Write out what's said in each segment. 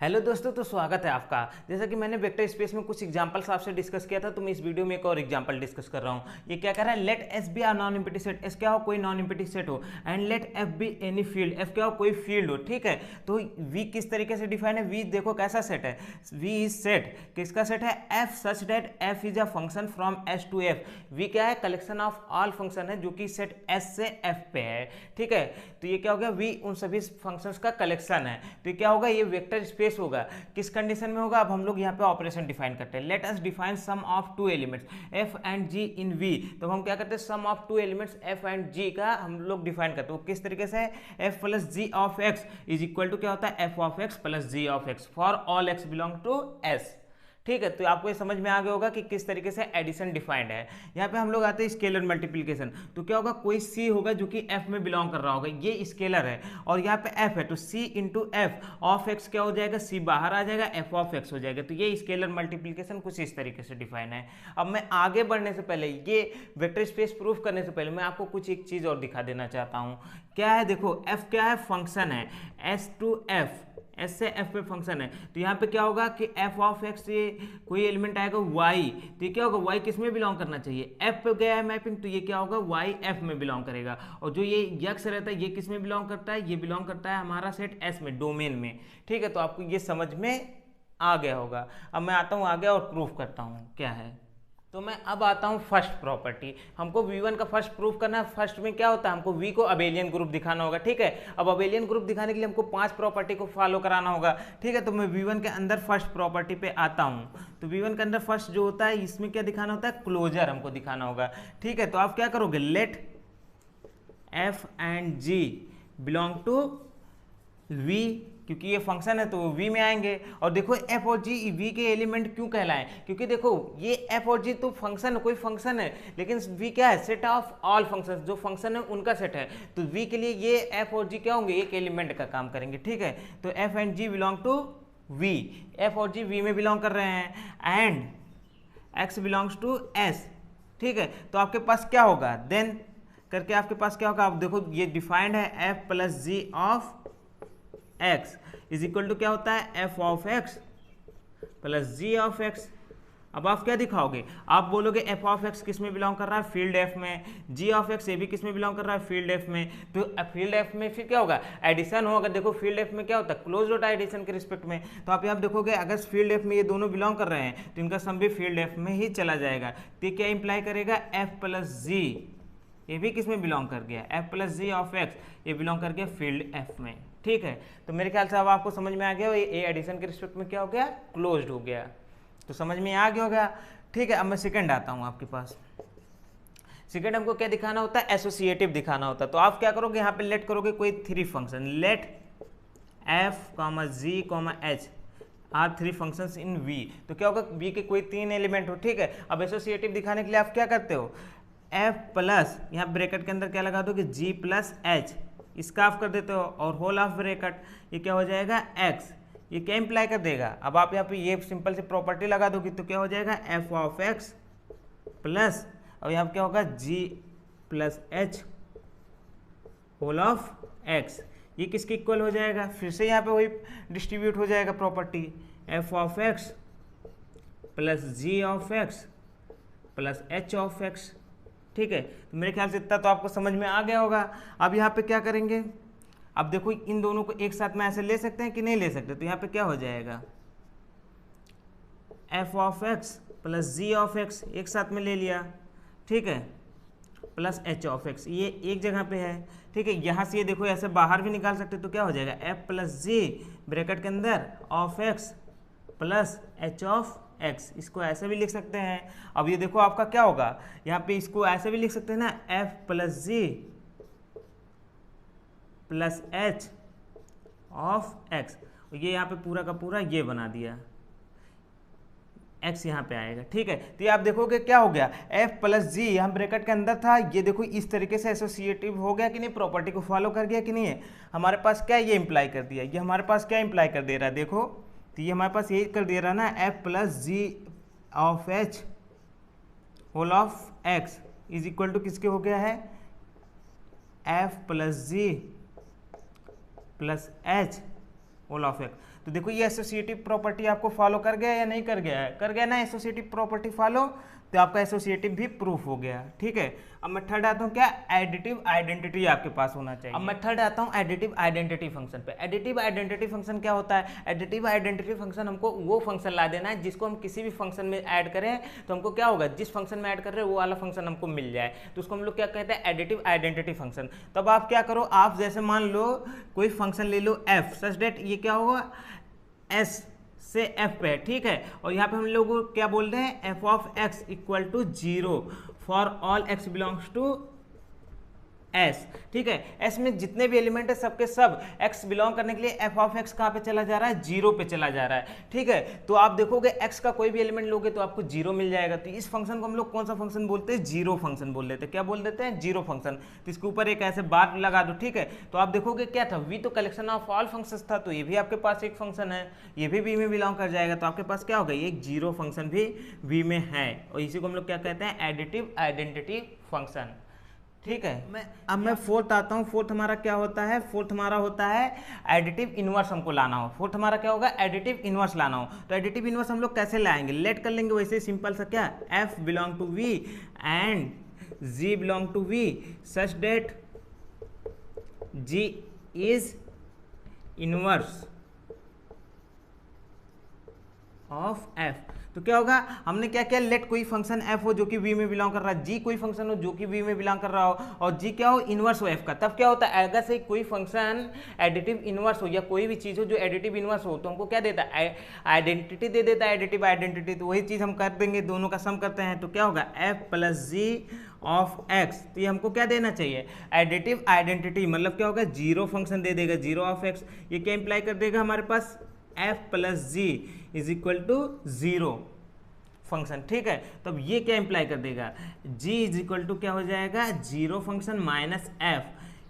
Hello दोस्तों, तो स्वागत है आपका। जैसा कि मैंने वेक्टर स्पेस में कुछ एग्जांपल्स आपसे डिस्कस किया था, तो मैं इस वीडियो में एक और एग्जांपल डिस्कस कर रहा हूँ। ये क्या कह रहा है, let S be are non empty set. S क्या हो, कोई नॉन एम्प्टी सेट हो, and let F be any field. F क्या हो, कोई फील्ड हो। ठीक है, तो वी किस तरीके से डिफाइन है, वी देखो कैसा सेट है। वी इज सेट, किसका सेट है, F such that F is a function from S to F. V क्या है, कलेक्शन ऑफ ऑल फंक्शन है जो कि सेट एस से एफ पे है। ठीक है, तो ये क्या हो गया, वी उन सभी फंक्शंस का कलेक्शन है। तो ये क्या होगा, ये वेक्टर स्पेस होगा। किस कंडीशन में होगा, अब हम लोग यहाँ पे ऑपरेशन डिफाइन करते हैं। Let us define sum of two elements F and G in V. तो हम क्या करते हैं, sum of two elements F and G का हम लोग डिफाइन करते हैं। वो किस तरीके से है, F plus G of X is equal to क्या होता है, F of X plus G of X for all X belong to S. ठीक है, तो आपको ये समझ में आ गया होगा कि किस तरीके से एडिशन डिफाइंड है। यहाँ पे हम लोग आते हैं स्केलर मल्टीप्लिकेशन। तो क्या होगा, कोई सी होगा जो कि एफ में बिलोंग कर रहा होगा, ये स्केलर है और यहाँ पे एफ है, तो सी इंटू एफ ऑफ एक्स क्या हो जाएगा, सी बाहर आ जाएगा, एफ ऑफ एक्स हो जाएगा। तो ये स्केलर मल्टीप्लिकेशन कुछ इस तरीके से डिफाइन है। अब मैं आगे बढ़ने से पहले, ये वेक्टर स्पेस प्रूफ करने से पहले मैं आपको कुछ एक चीज और दिखा देना चाहता हूँ। क्या है, देखो एफ क्या है, फंक्शन है, एस टू एफ, एस से एफ पे फंक्शन है। तो यहाँ पे क्या होगा कि एफ ऑफ एक्स से कोई एलिमेंट आएगा वाई, तो ये क्या होगा, वाई किस में बिलोंग करना चाहिए, एफ पे गया है मैपिंग, तो ये क्या होगा, वाई एफ में बिलोंग करेगा। और जो ये यक्स रहता है, ये किस में बिलोंग करता है, ये बिलोंग करता है हमारा सेट एस में, डोमेन में। ठीक है, तो आपको ये समझ में आ गया होगा। अब मैं आता हूँ आगे और प्रूफ करता हूँ क्या है। तो मैं अब आता हूँ फर्स्ट प्रॉपर्टी। हमको V1 का फर्स्ट प्रूफ करना है। फर्स्ट में क्या होता है, हमको V को अबेलियन ग्रुप दिखाना होगा। ठीक है, अब अबेलियन ग्रुप दिखाने के लिए हमको 5 प्रॉपर्टी को फॉलो कराना होगा। ठीक है, तो मैं V1 के अंदर फर्स्ट प्रॉपर्टी पे आता हूँ। तो V1 के अंदर फर्स्ट जो होता है, इसमें क्या दिखाना होता है, क्लोजर हमको दिखाना होगा। ठीक है, तो आप क्या करोगे, let F and G belong to V, क्योंकि ये फंक्शन है तो V में आएंगे। और देखो f और g V के एलिमेंट क्यों कहलाएं, क्योंकि देखो ये f और g तो फंक्शन है, कोई फंक्शन है, लेकिन V क्या है, सेट ऑफ ऑल फंक्शंस, जो फंक्शन है उनका सेट है। तो V के लिए ये f और g क्या होंगे, एक एलिमेंट का काम करेंगे। ठीक है, तो f and g belong to V, f और g V में बिलोंग कर रहे हैं, and x belongs to s। ठीक है, तो आपके पास क्या होगा, देन करके आपके पास क्या होगा, आप देखो ये डिफाइंड है, f plus G of x is equal to क्या होता है, f of x plus g of x। अब आप क्या दिखाओगे, आप बोलोगे f ऑफ x किस में बिलोंग कर रहा है, फील्ड f में, g ऑफ x ये भी किस में बिलोंग कर रहा है, फील्ड f में। तो फील्ड f में फिर क्या होगा, एडिशन हो। अगर देखो फील्ड f में क्या होता है, क्लोज होता है एडिशन के रिस्पेक्ट में। तो आप यहाँ देखोगे अगर फील्ड f में ये दोनों बिलोंग कर रहे हैं तो इनका सम भी फील्ड f में ही चला जाएगा। तो क्या इंप्लाई करेगा, f प्लस जी ये भी किस में बिलोंग कर गया, f plus G of x ये बिलोंग कर गया फील्ड f में। ठीक है, तो मेरे ख्याल से अब आपको समझ में आ गया, ये एडिशन के रिस्पेक्ट में क्या हो गया, क्लोज्ड हो गया। तो समझ में आ गया होगा। ठीक है, अब मैं सेकंड आता हूँ आपके पास। सेकंड हमको क्या दिखाना होता है, एसोसिएटिव दिखाना होता है। तो आप क्या करोगे, यहाँ पे लेट करोगे कोई 3 function, let F comma G comma H are 3 functions in V। तो क्या होगा, V के कोई 3 एलिमेंट हो। ठीक है, अब एसोसिएटिव दिखाने के लिए आप क्या करते हो, f प्लस यहाँ ब्रैकेट के अंदर क्या लगा दोगे, g प्लस एच, इसका ऑफ कर देते हो, और होल ऑफ ब्रैकेट, ये क्या हो जाएगा, x। ये क्या इंप्लाई कर देगा, अब आप यहाँ पे ये सिंपल से प्रॉपर्टी लगा दोगे तो क्या हो जाएगा, f ऑफ x प्लस, और यहाँ पे क्या होगा, g plus H whole of x। ये किसके इक्वल हो जाएगा, फिर से यहाँ पे वही डिस्ट्रीब्यूट हो जाएगा property, f of x plus g of x plus h of x। ठीक है, तो मेरे ख्याल से इतना तो आपको समझ में आ गया होगा। अब यहाँ पे क्या करेंगे, अब देखो इन दोनों को एक साथ में ऐसे ले सकते हैं कि नहीं ले सकते। तो यहाँ पे क्या हो जाएगा, f of x plus g of x एक साथ में ले लिया। ठीक है, प्लस h ऑफ x ये एक जगह पे है। ठीक है, यहाँ से ये देखो ऐसे बाहर भी निकाल सकते, तो क्या हो जाएगा, f प्लस जी ब्रैकेट के अंदर of x plus h of x, इसको ऐसे भी लिख सकते हैं। अब ये देखो आपका क्या होगा, यहाँ पे इसको ऐसे भी लिख सकते हैं ना, f plus G plus H of x। ये यहाँ पे पूरा का पूरा ये बना दिया, x यहाँ पे आएगा। ठीक है, तो ये आप देखोगे क्या हो गया, f प्लस जी यहाँ ब्रैकेट के अंदर था, ये देखो इस तरीके से एसोसिएटिव हो गया कि नहीं, प्रॉपर्टी को फॉलो कर गया कि नहीं है। हमारे पास क्या ये इंप्लाई कर दिया, ये हमारे पास क्या इंप्लाई कर दे रहा है, देखो तो ये हमारे पास यही कर दे रहा है ना, f plus G of h whole of x is equal to किसके हो गया है, f plus G plus h whole of x। तो देखो ये एसोसिएटिव प्रॉपर्टी आपको फॉलो कर गया या नहीं कर गया है, कर गया ना एसोसिएटिव प्रॉपर्टी फॉलो, तो आपका एसोसिएटिव भी प्रूफ हो गया। ठीक है, अब मैं थर्ड आता हूँ क्या, एडिटिव आइडेंटिटी आपके पास होना चाहिए। अब मैं थर्ड आता हूँ एडिटिव आइडेंटिटी फंक्शन पे। एडिटिव आइडेंटिटी फंक्शन क्या होता है, एडिटिव आइडेंटिटी फंक्शन हमको वो फंक्शन ला देना है जिसको हम किसी भी फंक्शन में ऐड करें तो हमको क्या होगा, जिस फंक्शन में ऐड कर रहे हैं वो वाला फंक्शन हमको मिल जाए, तो उसको हम लोग क्या कहते हैं, एडिटिव आइडेंटिटी फंक्शन। तब आप क्या करो, आप जैसे मान लो कोई फंक्शन ले लो f सच डेट ये क्या होगा, s से f पे, ठीक है, और यहाँ पे हम लोग क्या बोल रहे हैं, f of x equal to 0 for all x belongs to s। ठीक है, s में जितने भी एलिमेंट है सबके सब x बिलोंग करने के लिए f ऑफ x कहाँ पे चला जा रहा है, 0 पे चला जा रहा है। ठीक है, तो आप देखोगे x का कोई भी एलिमेंट लोगे तो आपको 0 मिल जाएगा। तो इस फंक्शन को हम लोग कौन सा फंक्शन बोलते हैं, जीरो फंक्शन बोल देते हैं। क्या बोल देते हैं, जीरो फंक्शन। तो इसके ऊपर एक ऐसे बार लगा दो। ठीक है, तो आप देखोगे क्या था, v तो कलेक्शन ऑफ ऑल फंक्शंस था, तो ये भी आपके पास एक फंक्शन है, ये भी v में बिलोंग कर जाएगा, तो आपके पास क्या होगा, ये एक जीरो फंक्शन भी v में है, और इसी को हम लोग क्या कहते हैं, एडिटिव आइडेंटिटी फंक्शन। ठीक है, अब मैं फोर्थ आता हूँ। फोर्थ हमारा क्या होता है, फोर्थ हमारा होता है एडिटिव इनवर्स हमको लाना हो। फोर्थ हमारा क्या होगा, एडिटिव इनवर्स लाना हो। तो एडिटिव इनवर्स हम लोग कैसे लाएंगे, लेट कर लेंगे वैसे सिंपल सा, क्या f belong to v and g belong to v such that g is inverse of f। तो क्या होगा, हमने क्या किया, लेट कोई फंक्शन f हो जो कि v में बिलोंग कर रहा है, g कोई फंक्शन हो जो कि v में बिलोंग कर रहा हो, और g क्या हो, इनवर्स हो f का। तब क्या होता है, अगर से कोई फंक्शन एडिटिव इनवर्स हो या कोई भी चीज़ हो जो एडिटिव इनवर्स हो, तो हमको क्या देता है, आइडेंटिटी दे देता है, एडिटिव आइडेंटिटी। तो वही चीज़ हम कर देंगे, दोनों का सम करते हैं, तो क्या होगा, f plus G of x। तो ये हमको क्या देना चाहिए, एडिटिव आइडेंटिटी, मतलब क्या होगा, जीरो फंक्शन दे देगा, जीरो ऑफ x। ये क्या इंप्लाई कर देगा हमारे पास, f plus G is equal to 0 function. ठीक है, तब ये क्या इंप्लाई कर देगा, g इज इक्वल टू क्या हो जाएगा, 0 फंक्शन माइनस f।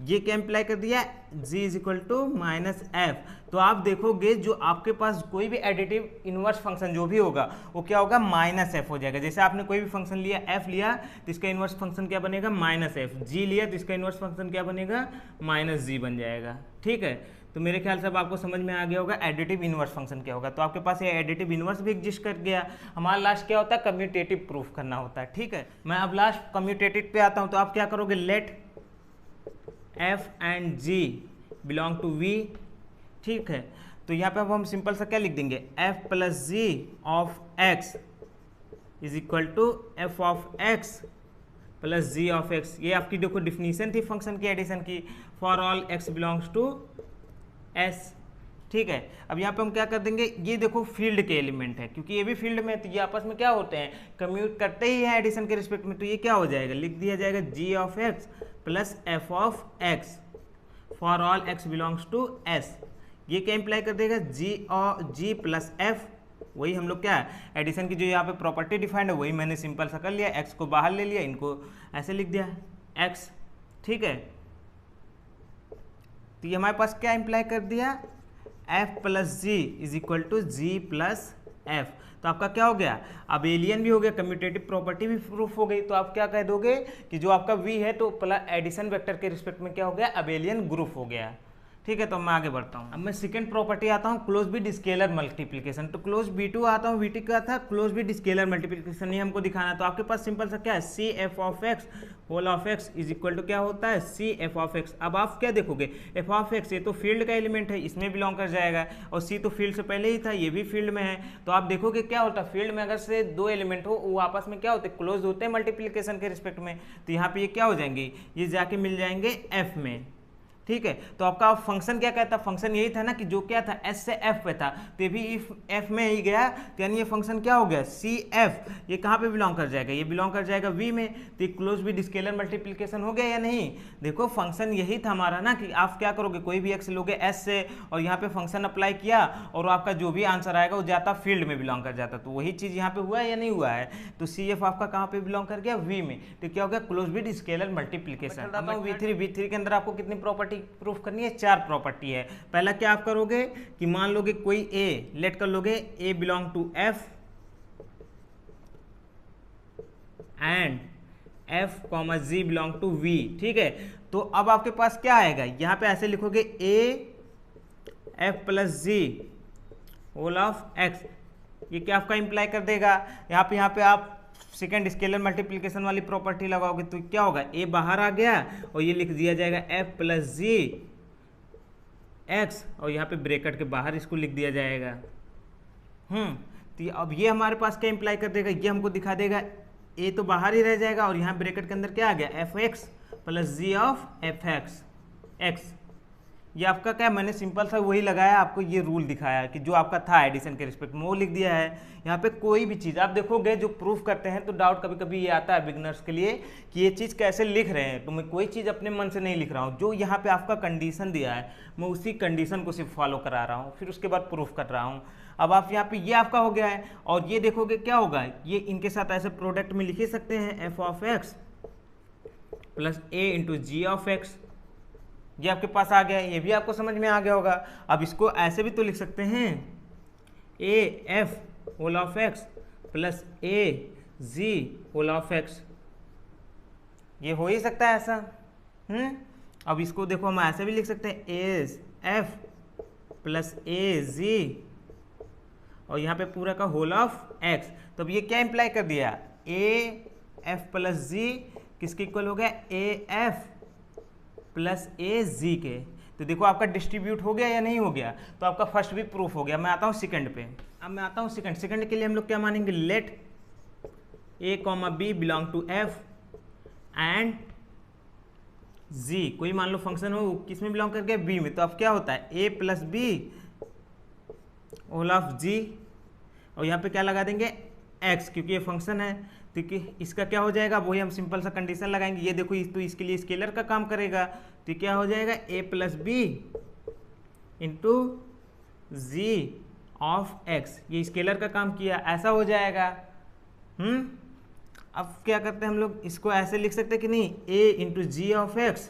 ये क्या इंप्लाई कर दिया, g is equal to minus f। तो आप देखोगे जो आपके पास कोई भी एडिटिव इनवर्स फंक्शन जो भी होगा वो क्या होगा, माइनस f हो जाएगा। जैसे आपने कोई भी फंक्शन लिया, f लिया तो इसका इनवर्स फंक्शन क्या बनेगा, माइनस f। g लिया तो इसका इनवर्स फंक्शन क्या बनेगा, माइनस g बन जाएगा। ठीक है, तो मेरे ख्याल से अब आपको समझ में आ गया होगा एडिटिव इनवर्स फंक्शन क्या होगा। तो आपके पास ये एडिटिव इनवर्स भी एग्जिस्ट कर गया। हमारा लास्ट क्या होता है, कम्यूटेटिव प्रूफ करना होता है। ठीक है, मैं अब लास्ट कम्यूटेटिव पे आता हूँ। तो आप क्या करोगे, let f and g belong to v। ठीक है, तो यहाँ पे अब हम सिंपल सा क्या लिख देंगे, f plus G of x is equal to f of x plus G of x। ये आपकी देखो डिफिनीशन थी फंक्शन की एडिशन की, for all x belongs to s। ठीक है, अब यहाँ पे हम क्या कर देंगे, ये देखो फील्ड के एलिमेंट है, क्योंकि ये भी फील्ड में, तो ये आपस में क्या होते हैं, कम्यूट करते ही हैं एडिशन के रिस्पेक्ट में। तो ये क्या हो जाएगा, लिख दिया जाएगा g of x plus f of x for all x belongs to s। ये क्या इंप्लाई कर देगा, g प्लस f। वही हम लोग क्या एडिशन की जो यहाँ पे प्रॉपर्टी डिफाइंड है वही मैंने सिंपल सा कर लिया, x को बाहर ले लिया, इनको ऐसे लिख दिया x। ठीक है, तो ये हमारे पास क्या इंप्लाई कर दिया, f plus G is equal to G plus F. तो आपका क्या हो गया, अबेलियन भी हो गया, कम्यूटेटिव प्रॉपर्टी भी प्रूफ हो गई। तो आप क्या कह दोगे कि जो आपका v है तो प्लस एडिशन वेक्टर के रिस्पेक्ट में क्या हो गया, अबेलियन ग्रुप हो गया। ठीक है, तो मैं आगे बढ़ता हूँ। अब मैं सेकंड प्रॉपर्टी आता हूँ, क्लोज बिट स्केलर मल्टीप्लिकेशन। तो क्लोज b2 आता हूँ, v2 का था क्लोज बिट स्केलर मल्टीप्लिकेशन, ये हमको दिखाना। तो आपके पास सिंपल सा क्या है, C F of X whole of X is equal to क्या होता है, सी एफ ऑफ एक्स। अब आप क्या देखोगे, एफ ऑफ एक्स ये तो फील्ड का एलिमेंट है, इसमें बिलोंग कर जाएगा, और सी तो फील्ड से पहले ही था, ये भी फील्ड में है। तो आप देखोगे क्या होता है, फील्ड में अगर से दो एलिमेंट हो वो आपस में क्या होते हैं, क्लोज होते हैं मल्टीप्लिकेशन के रिस्पेक्ट में। तो यहाँ पे ये क्या हो जाएंगे, ये जाके मिल जाएंगे एफ में। ठीक है, तो आपका फंक्शन क्या कहता है, फंक्शन यही था ना कि जो क्या था एस से एफ पे था, तो ये भी इफ एफ में ही गया, तो यानी ये फंक्शन क्या हो गया, सी एफ। ये कहाँ पे बिलोंग कर जाएगा, ये बिलोंग कर जाएगा वी में। तो ये क्लोज विद स्केलर मल्टीप्लिकेशन हो गया या नहीं। देखो फंक्शन यही था हमारा ना कि आप क्या करोगे, कोई भी एक्स लोगे एस से और यहाँ पे फंक्शन अप्लाई किया और आपका जो भी आंसर आएगा वो जाता फील्ड में बिलोंग कर जाता। तो वही चीज़ यहाँ पे हुआ है या नहीं हुआ है। तो सी एफ आपका कहाँ पे बिलोंग कर गया, वी में। तो क्या हो गया, close with scalar multiplication. V3 के अंदर आपको कितनी प्रॉपर्टी प्रूफ करनी है, 4 प्रॉपर्टी है। पहला क्या आप करोगे कि मान लोगे कोई ए, लेट कर लोगे A belong to F and F comma G belong to V. ठीक है, तो अब आपके पास क्या आएगा, यहां पे ऐसे लिखोगे A F plus G whole of X. ये क्या आपका इंप्लाई कर देगा, यहाँ पे आप सेकेंड स्केलर मल्टीप्लिकेशन वाली प्रॉपर्टी लगाओगे तो क्या होगा, ए बाहर आ गया और ये लिख दिया जाएगा एफ प्लस जी एक्स, और यहाँ पे ब्रैकेट के बाहर इसको लिख दिया जाएगा। तो अब ये हमारे पास क्या इंप्लाई कर देगा, ये हमको दिखा देगा ए तो बाहर ही रह जाएगा और यहाँ ब्रैकेट के अंदर क्या आ गया, F X plus G of F X X. ये आपका क्या, मैंने सिंपल सा वही लगाया, आपको ये रूल दिखाया कि जो आपका था एडिशन के रिस्पेक्ट में वो लिख दिया है। यहाँ पे कोई भी चीज़ आप देखोगे जो प्रूफ करते हैं तो डाउट कभी कभी ये आता है बिगनर्स के लिए कि ये चीज़ कैसे लिख रहे हैं, तो मैं कोई चीज़ अपने मन से नहीं लिख रहा हूँ, जो यहाँ पे आपका कंडीशन दिया है मैं उसी कंडीशन को सिर्फ फॉलो करा रहा हूँ, फिर उसके बाद प्रूफ कर रहा हूँ। अब आप यहाँ पे ये आपका हो गया है और ये देखोगे क्या होगा, ये इनके साथ ऐसे प्रोडक्ट में लिख ही सकते हैं, F of X plus A into G of X. ये आपके पास आ गया, ये भी आपको समझ में आ गया होगा। अब इसको ऐसे भी तो लिख सकते हैं, A F whole of X plus A G whole of X, ये हो ही सकता है ऐसा। अब इसको देखो हम ऐसे भी लिख सकते हैं, ए एफ प्लस ए जी और यहाँ पे पूरा का होल ऑफ एक्स। तो अब ये क्या इंप्लाई कर दिया, ए एफ प्लस जी किसके इक्वल हो गया, ए एफ प्लस ए जी के। तो देखो आपका डिस्ट्रीब्यूट हो गया या नहीं हो गया, तो आपका फर्स्ट भी प्रूफ हो गया। मैं आता हूँ सेकंड पे। अब मैं आता हूँ सेकंड के लिए हम लोग क्या मानेंगे, let A comma B belong to F and G, कोई मान लो फंक्शन हो किस में बिलोंग करके, बी में। तो अब क्या होता है, ए प्लस बी होल ऑफ जी और यहाँ पे क्या लगा देंगे, एक्स, क्योंकि ये फंक्शन है। तो इसका क्या हो जाएगा, वही हम सिंपल सा कंडीशन लगाएंगे। ये देखो तो इसके लिए स्केलर का काम करेगा, तो क्या हो जाएगा, A plus B into G of X, ये स्केलर का काम किया, ऐसा हो जाएगा। अब क्या करते हैं हम लोग, इसको ऐसे लिख सकते हैं कि नहीं, A into G of X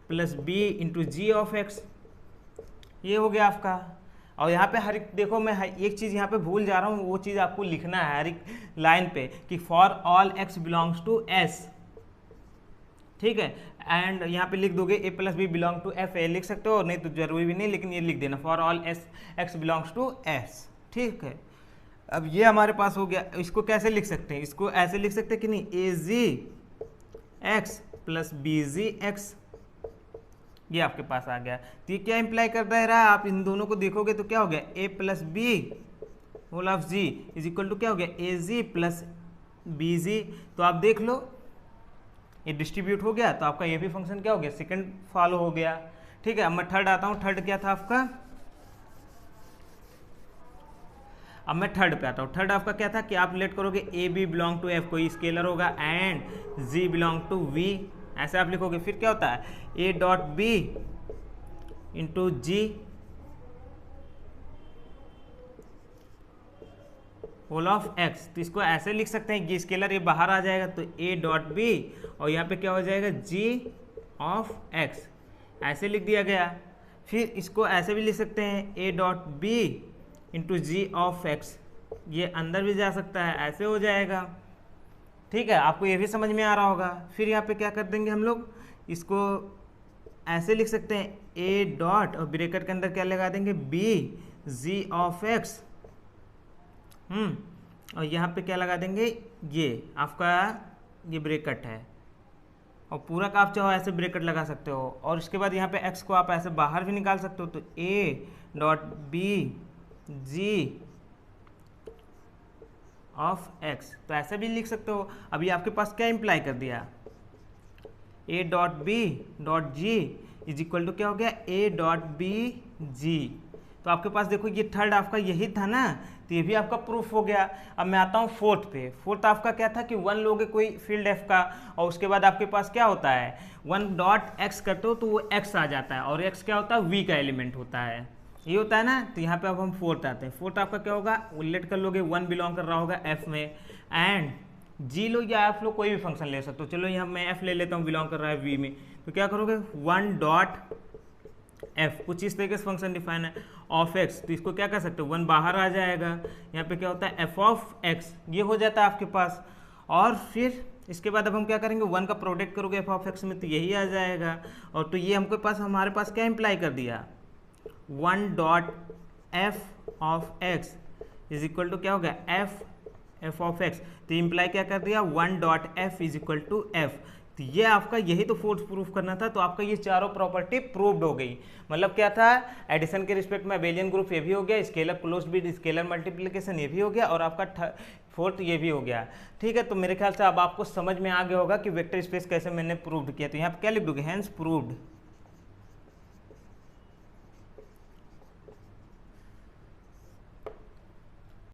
plus B into G of X, ये हो गया आपका। और यहाँ पे हर एक देखो, मैं एक चीज़ यहाँ पे भूल जा रहा हूँ, वो चीज़ आपको लिखना है हर एक लाइन पे कि for all X belongs to S, ठीक है। एंड यहाँ पे लिख दोगे A plus B belong to F, A लिख सकते हो, नहीं तो जरूरी भी नहीं, लेकिन ये लिख देना for all S X belongs to S, ठीक है। अब ये हमारे पास हो गया। इसको कैसे लिख सकते हैं, इसको ऐसे लिख सकते हैं कि नहीं, ए जी एक्स प्लस बी जी एक्स, ये आपके पास आ गया। तो ये क्या इंप्लाई कर रहा है, आप इन दोनों को देखोगे तो क्या हो गया, A plus B whole of G is equal to क्या हो गया, ए जी प्लस बी जी। तो आप देख लो ये डिस्ट्रीब्यूट हो गया, तो आपका ये भी फंक्शन क्या हो गया, सेकंड फॉलो हो गया, ठीक है। अब मैं थर्ड आता हूँ। थर्ड क्या था आपका, अब मैं थर्ड पे आता हूँ। थर्ड आपका क्या था कि आप लेट करोगे A B belong to F, कोई स्केलर होगा, and G belong to V, ऐसे आप लिखोगे। फिर क्या होता है, A dot B into G whole of X. तो इसको ऐसे लिख सकते हैं, ये स्केलर ये बाहर आ जाएगा, तो ए डॉट बी और यहाँ पे क्या हो जाएगा, जी ऑफ एक्स, ऐसे लिख दिया गया। फिर इसको ऐसे भी लिख सकते हैं, A dot B into G of X, ये अंदर भी जा सकता है, ऐसे हो जाएगा, ठीक है। आपको ये भी समझ में आ रहा होगा। फिर यहाँ पे क्या कर देंगे हम लोग, इसको ऐसे लिख सकते हैं, ए डॉट और ब्रैकेट के अंदर क्या लगा देंगे, बी जी ऑफ एक्स, और यहाँ पे क्या लगा देंगे, ये आपका ये ब्रैकेट है, और पूरा का आप चाहो ऐसे ब्रैकेट लगा सकते हो। और इसके बाद यहाँ पे एक्स को आप ऐसे बाहर भी निकाल सकते हो, तो A dot B G of X, तो ऐसे भी लिख सकते हो। अभी आपके पास क्या इंप्लाई कर दिया, A dot B dot G is equal to क्या हो गया, ए डॉट बी जी। तो आपके पास देखो ये थर्ड आपका यही था ना, तो ये भी आपका प्रूफ हो गया। अब मैं आता हूँ फोर्थ पे। फोर्थ आपका क्या था कि वन लोगे कोई फील्ड एफ का, और उसके बाद आपके पास क्या होता है, वन डॉट एक्स करते हो तो वो एक्स आ जाता है, और एक्स क्या होता है, वी का एलिमेंट होता है, ये होता है ना। तो यहाँ पे अब हम फोर्थ आते हैं। फोर्थ आपका क्या होगा, उल्लेट कर लोगे, वन बिलोंग कर रहा होगा एफ में, एंड जी लो या एफ लो, कोई भी फंक्शन ले सकते हो। चलो यहाँ मैं एफ ले लेता हूँ, बिलोंग कर रहा है वी में, तो क्या करोगे, वन डॉट एफ, कुछ इस तरीके से फंक्शन डिफाइन है, ऑफ एक्स, तो इसको क्या कर सकते हो, वन बाहर आ जाएगा, यहाँ पे क्या होता है, एफ ऑफ एक्स, ये हो जाता है आपके पास। और फिर इसके बाद अब हम क्या करेंगे, वन का प्रोडक्ट करोगे एफ ऑफ एक्स में, तो यही आ जाएगा। और तो ये हमको पास हमारे पास क्या इंप्लाई कर दिया, one dot F of X is equal to क्या हो गया, एफ ऑफ एक्स। तो इम्प्लाई क्या कर दिया, 1 dot F is equal to F. तो ये आपका यही तो फोर्स प्रूफ करना था, तो आपका ये चारों प्रॉपर्टी प्रूव्ड हो गई। मतलब क्या था, एडिशन के रिस्पेक्ट में अबेलियन ग्रुप ये भी हो गया, स्केलर क्लोज्ड भी, स्केलर मल्टीप्लिकेशन ये भी हो गया, और आपका फोर्थ ये भी हो गया। ठीक है, तो मेरे ख्याल से अब आपको समझ में आ गया होगा कि वेक्टर स्पेस कैसे मैंने प्रूव्ड किया। तो यहाँ पे क्या लिख दोगे, हेंस प्रूव्ड।